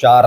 4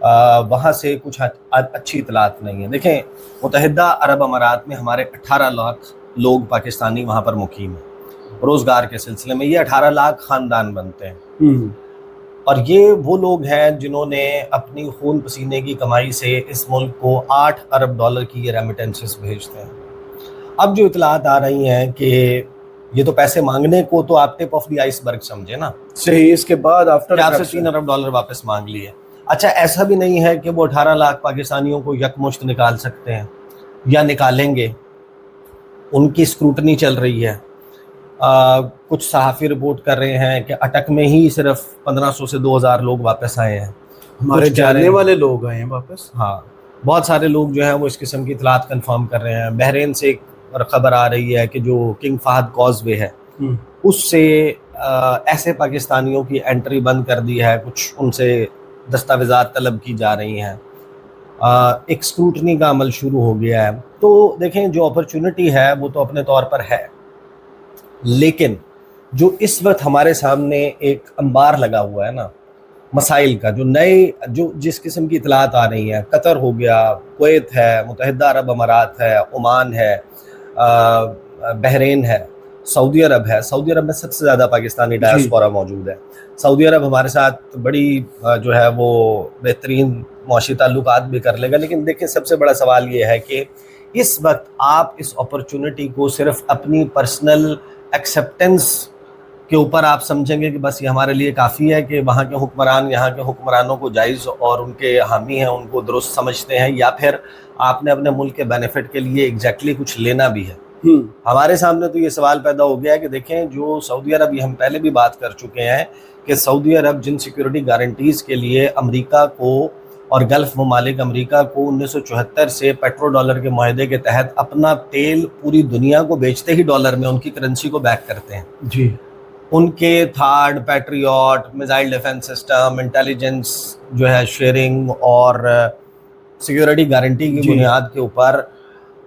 وہاں سے کچھ اچھی اطلاعات نہیں ہیں. دیکھیں متحدہ عرب امارات میں ہمارے 18 لاکھ لوگ پاکستانی وہاں پر مقیم ہیں روزگار کے سلسلے میں. یہ 18 لاکھ خاندان بنتے ہیں اور یہ وہ لوگ ہیں جنہوں نے اپنی خون پسینے کی کمائی سے اس ملک کو $8 ارب کی یہ ریمیٹنسز بھیجتے ہیں. اب جو اطلاعات آ رہی ہیں کہ یہ تو پیسے مانگنے کو تو آپ ٹپ آف دی آئس برگ سمجھے نا, صحیح, اس کے بعد آفٹر آپ سے $3 ارب واپس مانگ لیے. اچھا ایسا بھی نہیں ہے کہ وہ 18 لاکھ پاکستانیوں کو یکمشت نکال سکتے ہیں یا نکالیں گے, ان کی اسکروٹنی چل رہی ہے. کچھ صحافی رپورٹ کر رہے ہیں کہ اٹک میں ہی صرف 1500 سے 2000 لوگ واپس آئے ہیں. ہمارے جاننے والے لوگ آئے ہیں واپس. ہاں بہت سارے لوگ جو ہیں وہ اس قسم کی اطلاعات کنفرم کر رہے ہیں. بحرین سے ایک خبر آ رہی ہے کہ جو کنگ فہد کاز وے ہے اس سے ایسے پاکستانیوں کی انٹری بند کر دی ہے, کچھ ان سے دستاویزات طلب کی جا رہی ہیں, ایک اسکروٹنی کا عمل شروع ہو گیا ہے. تو دیکھیں جو اپرچونٹی ہے وہ تو اپنے طور پر ہے, لیکن جو اس وقت ہمارے سامنے ایک انبار لگا ہوا ہے نا مسائل کا, جو جس قسم کی اطلاعات آ رہی ہیں, قطر ہو گیا, کویت ہے, متحدہ عرب امارات ہے, عمان ہے, بحرین ہے, سعودی عرب ہے. سعودی عرب میں سب سے زیادہ پاکستانی ڈائسپورا موجود ہے. سعودی عرب ہمارے ساتھ بڑی جو ہے وہ بہترین معاشی تعلقات بھی کر لے گا, لیکن دیکھیں سب سے بڑا سوال یہ ہے کہ اس وقت آپ اس اپرچونٹی کو صرف اپنی پرسنل ایکسیپٹنس کے اوپر آپ سمجھیں گے کہ بس یہ ہمارے لیے کافی ہے کہ وہاں کے حکمران یہاں کے حکمرانوں کو جائز اور ان کے حامی ہیں ان کو درست سمجھتے ہیں, یا پھر آپ نے اپنے ملک کے بینیفٹ کے لیے ایگزیکٹلی کچھ لینا بھی ہے. ہمارے سامنے تو یہ سوال پیدا ہو گیا ہے کہ دیکھیں جو سعودی عرب, یہ ہم پہلے بھی بات کر چکے ہیں کہ سعودی عرب جن سیکیورٹی گارنٹیز کے لیے امریکہ کو اور گلف ممالک امریکہ کو 1974 سے پیٹرو ڈالر کے معاہدے کے تحت اپنا تیل پوری دنیا کو بیچتے ہی ڈالر میں, ان کی کرنسی کو بیک کرتے ہیں. جی, ان کے third, Patriot, missile defence system, intelligence جو ہے شیئرنگ اور سیکیورٹی گارنٹی کی بنیاد کے اوپر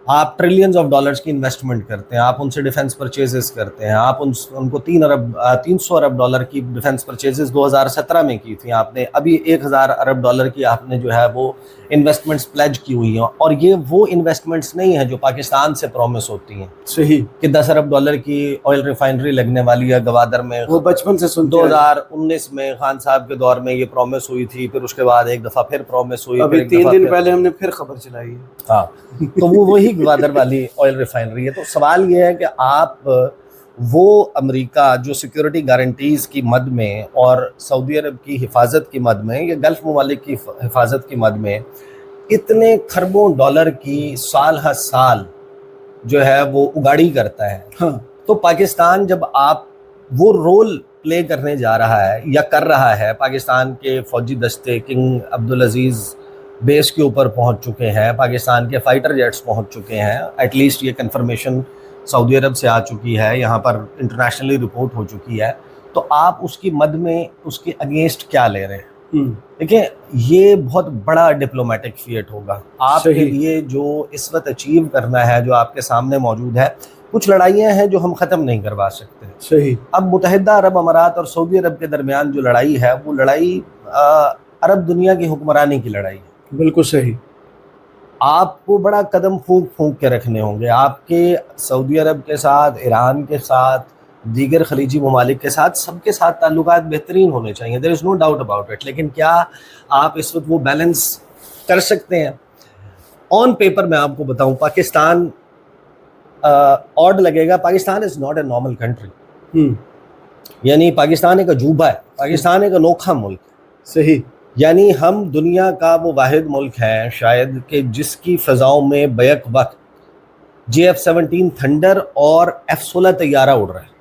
آپ ٹریلینز آف ڈالرز کی انویسٹمنٹ کرتے ہیں, آپ ان سے ڈیفنس پرچیزز کرتے ہیں, آپ ان کو $300 ارب کی ڈیفنس پرچیزز 2017 میں کی تھیں آپ نے, ابھی $1000 ارب کی آپ نے جو ہے وہ انویسٹمنٹس پلیج کی ہوئی ہیں, اور یہ وہ انویسٹمنٹس نہیں ہیں جو پاکستان سے پرومس ہوتی ہیں. صحیح, کہ $10 ارب کی آئل ریفائنری لگنے والی ہے گوادر میں, وہ بچپن سے 2019 میں خان صاحب کے دور میں یہ پرومس ہوئی تھی, پھر اس کے بعد ایک دفعہ پھر پرومس ہوئی, ابھی 3 دن پہلے ہم نے پھر خبر چلائی ہے. ہاں تو وہ وہی گوادر والی آئل ریفائنری ہے. تو سوال یہ ہے کہ آپ وہ امریکہ جو سیکیورٹی گارنٹیز کی مد میں اور سعودی عرب کی حفاظت کی مد میں یا گلف ممالک کی حفاظت کی مد میں اتنے خربوں ڈالر کی سال ہر سال جو ہے وہ اگاڑی کرتا ہے, تو پاکستان جب آپ وہ رول پلے کرنے جا رہا ہے یا کر رہا ہے, پاکستان کے فوجی دستے کنگ عبدالعزیز بیس کے اوپر پہنچ چکے ہیں, پاکستان کے فائٹر جیٹس پہنچ چکے ہیں, ایٹ لیسٹ یہ کنفرمیشن سعودی عرب سے آ چکی ہے, یہاں پر انٹرنیشنلی رپورٹ ہو چکی ہے, تو آپ اس کی مد میں اس کے اگینسٹ کیا لے رہے ہیں؟ دیکھیں یہ بہت بڑا ڈپلومیٹک فیٹ ہوگا آپ کے لیے جو اس وقت اچیو کرنا ہے, جو آپ کے سامنے موجود ہے. کچھ لڑائیاں ہیں جو ہم ختم نہیں کروا سکتے. صحیح, اب متحدہ عرب امارات اور سعودی عرب کے درمیان جو لڑائی ہے وہ لڑائی عرب دنیا کی حکمرانی کی لڑائی ہے. بالکل صحیح. آپ کو بڑا قدم پھونک پھونک کے رکھنے ہوں گے, آپ کے سعودی عرب کے ساتھ, ایران کے ساتھ, دیگر خلیجی ممالک کے ساتھ, سب کے ساتھ تعلقات بہترین ہونے چاہیے, there is no doubt about it. لیکن کیا آپ اس وقت وہ بیلنس کر سکتے ہیں؟ آن پیپر میں آپ کو بتاؤں, پاکستان آڈ لگے گا, Pakistan is not a normal country. یعنی پاکستان ایک عجوبہ ہے, پاکستان ایک انوکھا ملک. صحیح, یعنی ہم دنیا کا وہ واحد ملک ہے شاید کہ جس کی فضاؤں میں بیک وقت JF-17 تھنڈر اور F-16 طیارہ اڑ رہا ہے,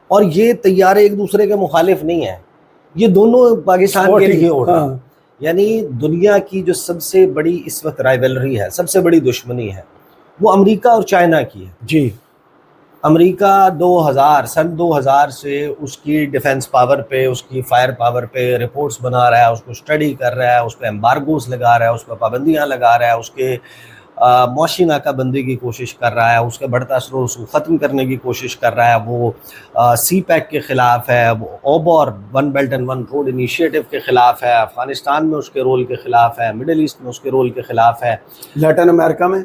اور یہ طیارے ایک دوسرے کے مخالف نہیں ہیں, یہ دونوں پاکستان کے لیے اڑ رہا ہے. یعنی دنیا کی جو سب سے بڑی اس وقت رائیولری ہے, سب سے بڑی دشمنی ہے, وہ امریکہ اور چائنا کی ہے. جی, امریکہ سن 2000 سے اس کی ڈیفنس پاور پہ, اس کی فائر پاور پہ رپورٹس بنا رہا ہے, اس کو اسٹڈی کر رہا ہے, اس پہ ایمبارگوز لگا رہا ہے, اس پہ پابندیاں لگا رہا ہے, اس کے معاشی ناکہ بندی کی کوشش کر رہا ہے, اس کا بڑھتا اثر و رسوخ ختم کرنے کی کوشش کر رہا ہے, وہ سی پیک کے خلاف ہے, وہ OBOR one belt and one road initiative کے خلاف ہے, افغانستان میں اس کے رول کے خلاف ہے, مڈل ایسٹ میں اس کے رول کے خلاف ہے, لیٹن امریکہ میں.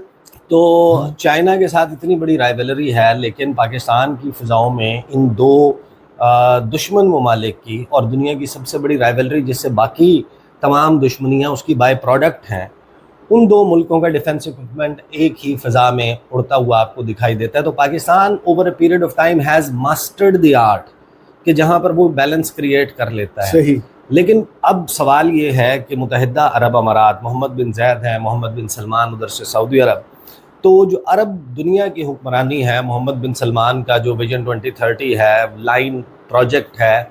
تو چائنا کے ساتھ اتنی بڑی رائیولری ہے, لیکن پاکستان کی فضاؤں میں ان دو دشمن ممالک کی اور دنیا کی سب سے بڑی رائیولری جس سے باقی تمام دشمنیاں اس کی بائی پروڈکٹ ہیں, ان دو ملکوں کا ڈیفنس اکوپمنٹ ایک ہی فضا میں اڑتا ہوا آپ کو دکھائی دیتا ہے. تو Pakistan over a period of time has mastered the art کہ جہاں پر وہ بیلنس کریٹ کر لیتا ہے. صحیح. لیکن اب سوال یہ ہے کہ متحدہ عرب امارات, محمد بن زید ہیں, محمد بن سلمان ادھر سے سعودی عرب, تو جو عرب دنیا کی حکمرانی ہے, محمد بن سلمان کا جو ویژن 2030 ہے, لائن پروجیکٹ ہے,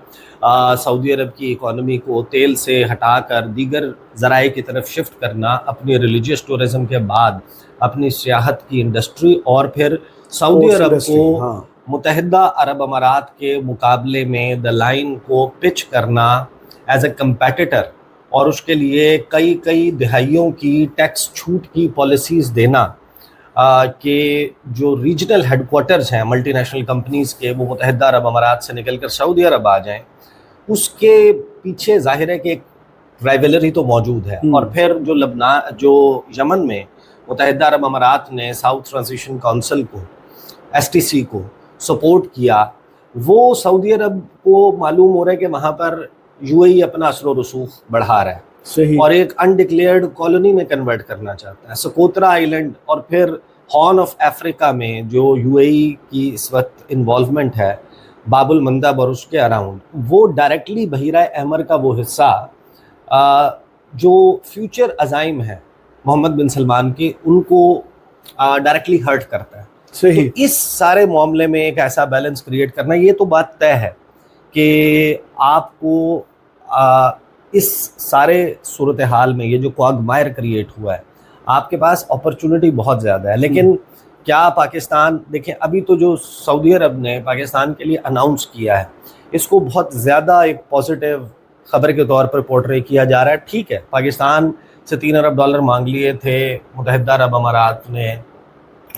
سعودی عرب کی اکانومی کو تیل سے ہٹا کر دیگر ذرائع کی طرف شفٹ کرنا, اپنی ریلیجیس ٹورزم کے بعد اپنی سیاحت کی انڈسٹری, اور پھر سعودی عرب کو متحدہ عرب امارات کے مقابلے میں دا لائن کو پچ کرنا ایز اے کمپیٹیٹر, اور اس کے لیے کئی دہائیوں کی ٹیکس چھوٹ کی پالیسیز دینا کہ جو ریجنل ہیڈ کوارٹرز ہیں ملٹی نیشنل کمپنیز کے وہ متحدہ عرب امارات سے نکل کر سعودی عرب آ جائیں, اس کے پیچھے ظاہر ہے کہ ایک رائیولری تو موجود ہے. اور پھر جو یمن میں متحدہ عرب امارات نے ساؤتھ ٹرانزیشن کونسل کو, STC کو سپورٹ کیا, وہ سعودی عرب کو معلوم ہو رہا ہے کہ وہاں پر UAE اپنا اثر و رسوخ بڑھا رہا ہے. صحیح. اور ایک انڈکلیئرڈ کالونی میں کنورٹ کرنا چاہتا ہے. سکوترا آئی لینڈ اور پھر ہارن آف افریقہ میں جو UAE کی اس وقت انوالومنٹ ہے, باب المندب اور اس کے اراؤنڈ, وہ ڈائریکٹلی بحیرہ احمر کا وہ حصہ جو فیوچر عزائم ہے محمد بن سلمان کے, ان کو ڈائریکٹلی ہرٹ کرتا ہے. صحیح. تو اس سارے معاملے میں ایک ایسا بیلنس کریٹ کرنا, یہ تو بات طے ہے کہ آپ کو اس سارے صورتحال میں یہ جو کوگمائر کریٹ ہوا ہے, آپ کے پاس اپرچونٹی بہت زیادہ ہے. لیکن کیا پاکستان, دیکھیں ابھی تو جو سعودی عرب نے پاکستان کے لیے اناؤنس کیا ہے, اس کو بہت زیادہ ایک پازیٹیو خبر کے طور پر پورٹرے کیا جا رہا ہے. ٹھیک ہے, پاکستان سے $3 ارب مانگ لیے تھے متحدہ عرب امارات نے,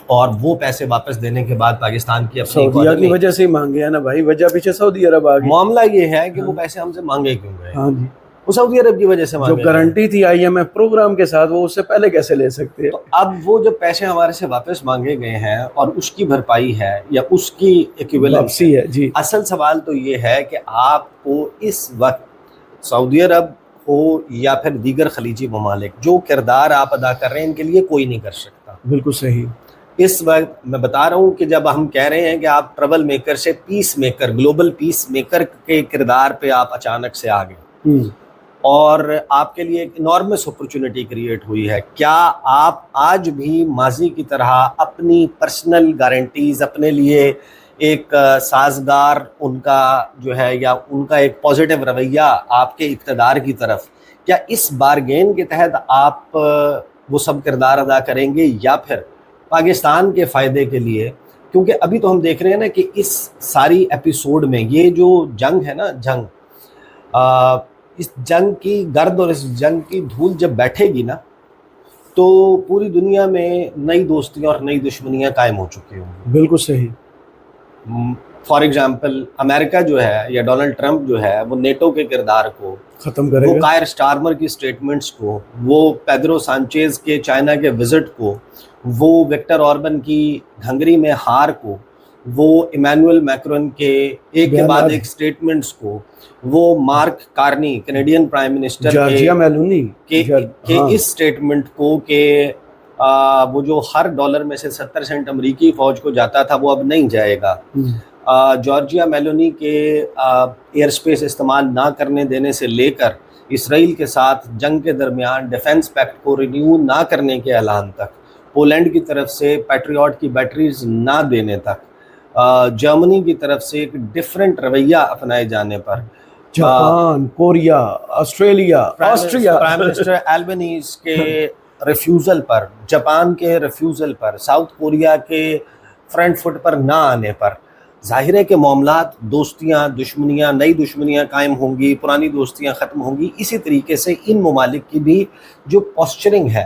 اور وہ پیسے واپس دینے کے بعد پاکستان کی اپنی سعودیہ کی وجہ سے ہی مانگے ہیں نا بھائی, وجہ پیچھے سعودی عرب آ گئی. معاملہ یہ ہے کہ وہ پیسے ہم سے مانگے کیوں گئے؟ ہاں جی, وہ سعودی عرب کی وجہ سے جو مانگے. گارنٹی تھی IMF پروگرام کے ساتھ, وہ اس سے پہلے کیسے لے سکتے ہیں؟ تو اب وہ جو پیسے ہمارے سے واپس مانگے گئے ہیں اور اس کی بھرپائی ہے یا اس کی ایکویولنس ہے. جی, اصل سوال تو یہ ہے کہ آپ کو اس وقت سعودی عرب ہو یا پھر دیگر خلیجی ممالک, جو کردار آپ ادا کر رہے ہیں ان کے لیے کوئی نہیں کر سکتا. بالکل صحیح. اس وقت میں بتا رہا ہوں کہ جب ہم کہہ رہے ہیں کہ آپ ٹریول میکر سے پیس میکر, گلوبل پیس میکر کے کردار پہ آپ اچانک سے آ گئے اور آپ کے لیے ایک انارمس اپرچونٹی کریٹ ہوئی ہے, کیا آپ آج بھی ماضی کی طرح اپنی پرسنل گارنٹیز, اپنے لیے ایک سازگار ان کا جو ہے یا ان کا ایک پازیٹیو رویہ آپ کے اقتدار کی طرف, کیا اس بارگین کے تحت آپ وہ سب کردار ادا کریں گے, یا پھر پاکستان کے فائدے کے لیے؟ کیونکہ ابھی تو ہم دیکھ رہے ہیں نا کہ اس ساری ایپیسوڈ میں یہ جو جنگ ہے نا, اس جنگ کی گرد اور اس جنگ کی دھول جب بیٹھے گی نا, تو پوری دنیا میں نئی دوستیاں اور نئی دشمنیاں قائم ہو چکی ہوں. بالکل صحیح. فار ایگزامپل امریکہ جو ہے یا ڈونلڈ ٹرمپ جو ہے, وہ نیٹو کے کردار کو ختم کرے وہ گا, کائر سٹارمر کی سٹیٹمنٹس کو, وہ پیدرو سانچیز کے چائنا کے وزٹ کو, وہ وکٹر اوربن کی ہنگری میں ہار کو, وہ ایمینوئل میکرون کے ایک کے بعد ایک سٹیٹمنٹس کو, وہ Mark Carney Canadian prime minister Georgia Meloni کے اس سٹیٹمنٹ کو کہ وہ جو ہر ڈالر میں سے 70 سینٹ امریکی فوج کو جاتا تھا وہ اب نہیں جائے گا. جارجیا میلونی کے ایئر سپیس استعمال نہ کرنے دینے سے لے کر اسرائیل کے ساتھ جنگ کے درمیان ڈیفنس پیکٹ کو رینیو نہ کرنے کے اعلان تک, پولینڈ کی طرف سے پیٹریوٹ کی بیٹریز نہ دینے تک, جرمنی کی طرف سے ایک ڈیفرنٹ رویہ اپنائے جانے پر, Japan, Korea, Australia, Austria, prime minister Albanese کے ریفیوزل پر, جاپان کے ریفیوزل پر, ساؤتھ کوریا کے فرنٹ فٹ پر نہ آنے پر, ظاہر ہے کہ معاملات, دوستیاں, دشمنیاں, نئی دشمنیاں قائم ہوں گی, پرانی دوستیاں ختم ہوں گی. اسی طریقے سے ان ممالک کی بھی جو پوسچرنگ ہے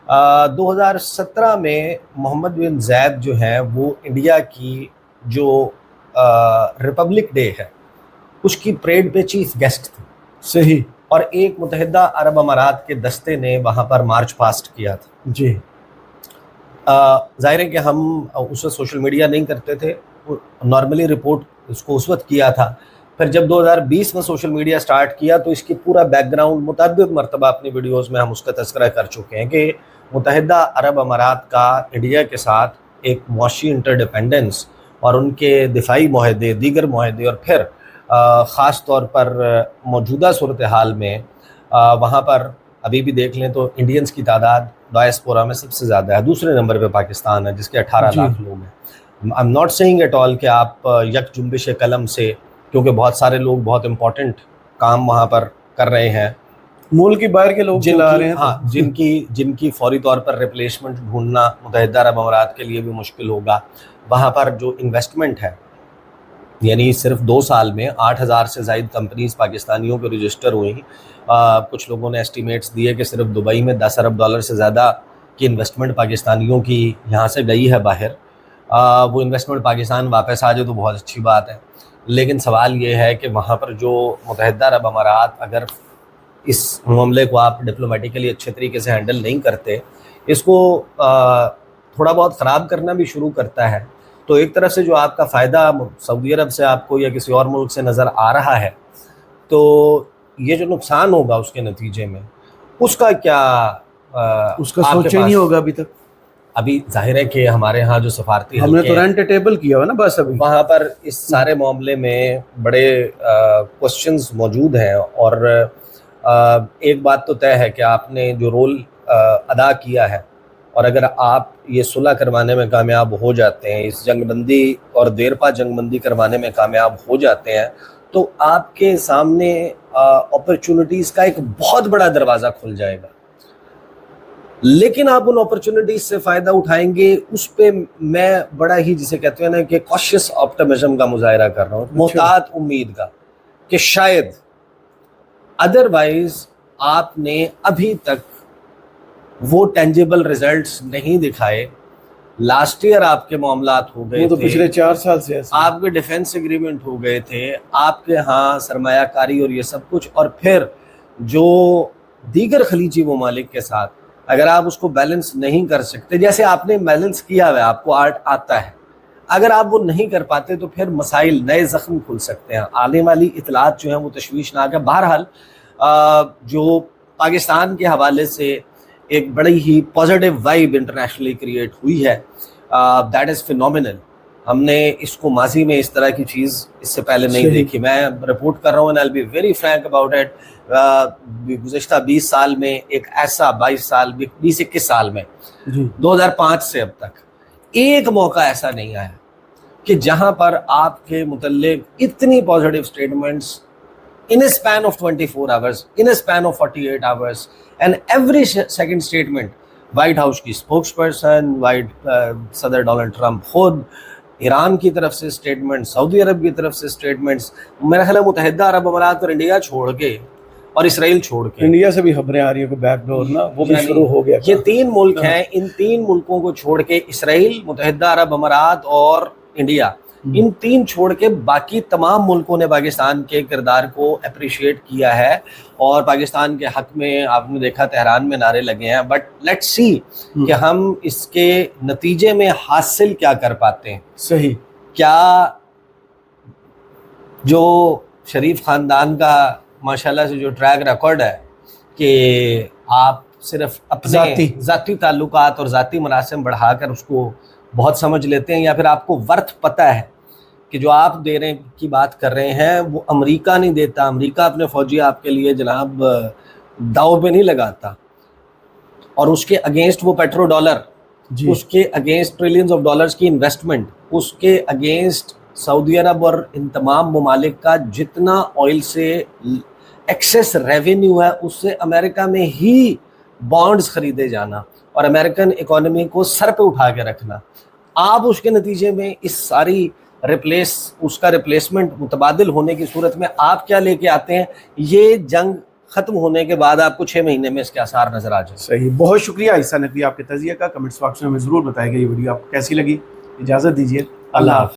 2017 میں محمد بن زید جو ہیں وہ انڈیا کی جو ریپبلک ڈے ہے اس کی پریڈ پہ چیف گیسٹ تھے. صحیح. اور ایک متحدہ عرب امارات کے دستے نے وہاں پر مارچ پاسٹ کیا تھا. جی. ظاہر ہے کہ ہم اس وقت سوشل میڈیا نہیں کرتے تھے, نارملی رپورٹ اس کو اس وقت کیا تھا. پھر جب 2020 میں سوشل میڈیا سٹارٹ کیا تو اس کی پورا بیک گراؤنڈ متعدد مرتبہ اپنی ویڈیوز میں ہم اس کا تذکرہ کر چکے ہیں کہ متحدہ عرب امارات کا انڈیا کے ساتھ ایک معاشی انٹرڈیپینڈنس اور ان کے دفاعی معاہدے, دیگر معاہدے, اور پھر خاص طور پر موجودہ صورتحال میں وہاں پر ابھی بھی دیکھ لیں تو انڈینز کی تعداد ڈائسپورا میں سب سے زیادہ ہے. دوسرے نمبر پہ پاکستان ہے جس کے 18 لاکھ لوگ ہیں. I am not seeing at all کہ آپ یک جنبش قلم سے, کیونکہ بہت سارے لوگ بہت امپورٹنٹ کام وہاں پر کر رہے ہیں, ملک کی باہر کے لوگ چلا رہے ہیں, ہاں, جن کی فوری طور پر ریپلیسمنٹ ڈھونڈنا متحدہ عرب امارات کے لیے بھی مشکل ہوگا. وہاں پر جو انویسٹمنٹ ہے, یعنی صرف 2 سال میں 8,000 سے زائد کمپنیز پاکستانیوں پہ رجسٹر ہوئیں. کچھ لوگوں نے ایسٹیمیٹس دیے کہ صرف دبئی میں $10 ارب سے زیادہ کی انویسٹمنٹ پاکستانیوں کی یہاں سے گئی ہے باہر. وہ انویسٹمنٹ پاکستان واپس آ جائے تو بہت اچھی بات ہے, لیکن سوال یہ ہے کہ وہاں پر جو متحدہ عرب امارات اگر اس معاملے کو آپ ڈپلومیٹیکلی اچھے طریقے سے ہینڈل نہیں کرتے, اس کو تھوڑا بہت خراب کرنا بھی شروع کرتا ہے, تو ایک طرف سے جو آپ کا فائدہ سعودی عرب سے آپ کو یا کسی اور ملک سے نظر آ رہا ہے, تو یہ جو نقصان ہوگا اس کے نتیجے میں اس کا کیا اس کا سوچا نہیں ہوگا ابھی تک. ابھی ظاہر ہے کہ ہمارے ہاں جو سفارتی ہم نے تو رینٹ ٹیبل کیا ہوا نا بس, ابھی وہاں پر اس سارے معاملے میں بڑے کوسچنز موجود ہیں. اور ایک بات تو طے ہے کہ آپ نے جو رول ادا کیا ہے, اور اگر آپ یہ صلح کروانے میں کامیاب ہو جاتے ہیں, اس جنگ بندی اور دیرپا جنگ بندی کروانے میں کامیاب ہو جاتے ہیں, تو آپ کے سامنے اپرچونٹیز کا ایک بہت بڑا دروازہ کھل جائے گا. لیکن آپ ان اپرچونٹیز سے فائدہ اٹھائیں گے, اس پہ میں بڑا ہی جسے کہتے ہیں نا کہ کوشش آپٹمزم کا مظاہرہ کر رہا ہوں, محتاط امید کا, کہ شاید ادروائز آپ نے ابھی تک وہ ٹینجیبل ریزلٹس نہیں دکھائے. لاسٹ ایئر آپ کے معاملات ہو گئے وہ تو تھے, پچھلے 4 سال سے آپ کے ڈیفنس ایگریمنٹ ہو گئے تھے, آپ کے ہاں سرمایہ کاری اور یہ سب کچھ, اور پھر جو دیگر خلیجی ممالک کے ساتھ اگر آپ اس کو بیلنس نہیں کر سکتے, جیسے آپ نے بیلنس کیا ہوا ہے, آپ کو آرٹ آتا ہے, اگر آپ وہ نہیں کر پاتے تو پھر مسائل, نئے زخم کھل سکتے ہیں. آنے والی اطلاعات جو ہیں وہ تشویشناک ہے. بہرحال جو پاکستان کے حوالے سے ایک بڑی ہی پازیٹیو وائب انٹرنیشنلی کریٹ ہوئی ہے, دیٹ از فینومینل. ہم نے اس کو ماضی میں اس طرح کی چیز اس سے پہلے نہیں دیکھی. میں رپورٹ کر رہا ہوں, I'll be very frank about it. گزشتہ 20 سال میں ایک ایسا 21 سال میں 2005 سے اب تک ایک موقع ایسا نہیں آیا کہ جہاں پر آپ کے متعلق اتنی positive statements in a span of 24 hours, in a span of 48 hours, and every second statement, white house کی اسپوکس پرسن, صدر ڈونلڈ ٹرمپ خود, ایران کی طرف سے اسٹیٹمنٹ, سعودی عرب کی طرف سے اسٹیٹمنٹس, میرا خیال ہے متحدہ عرب امارات اور انڈیا چھوڑ کے اور اسرائیل چھوڑ کے, انڈیا سے بھی خبریں آ رہی ہیں کہ بیک ڈور نا وہ بھی شروع ہو گیا. یہ 3 ملک ہیں, ان 3 ملکوں کو چھوڑ کے اسرائیل, متحدہ عرب امارات اور انڈیا, ان 3 چھوڑ کے باقی تمام ملکوں نے پاکستان کے کردار کو اپریشیٹ کیا ہے, اور پاکستان کے حق میں آپ نے دیکھا تہران میں نعرے لگے ہیں. بٹ لیٹس سی کہ ہم اس کے نتیجے میں حاصل کیا کر پاتے ہیں. صحیح, کیا جو شریف خاندان کا ماشاءاللہ سے جو ٹریک ریکارڈ ہے کہ آپ صرف اپنے ذاتی تعلقات اور ذاتی مراسم بڑھا کر اس کو بہت سمجھ لیتے ہیں, یا پھر آپ کو ورتھ پتہ ہے کہ جو آپ دے رہے کی بات کر رہے ہیں وہ امریکہ نہیں دیتا, امریکہ اپنے فوجی آپ کے لیے جناب داؤ پہ نہیں لگاتا, اور اس کے اگینسٹ وہ پیٹرو ڈالر, اس کے اگینسٹ ٹریلینز آف ڈالرز کی انویسٹمنٹ, اس کے اگینسٹ سعودی عرب اور ان تمام ممالک کا جتنا آئل سے ایکسیس ریونیو ہے اس سے امریکہ میں ہی بانڈز خریدے جانا اور امریکن اکانومی کو سر پہ اٹھا کے رکھنا. آپ اس کے نتیجے میں اس ساری اس کا ریپلیسمنٹ متبادل ہونے کی صورت میں آپ کیا لے کے آتے ہیں؟ یہ جنگ ختم ہونے کے بعد آپ کو 6 مہینے میں اس کے آثار نظر آ جائیں. صحیح. بہت شکریہ عیسیٰ نقوی آپ کے تجزیے کا. کمنٹس باکس میں ہمیں ضرور بتائے گا یہ ویڈیو آپ کو کیسی لگی. اجازت دیجیے. اللہ حافظ.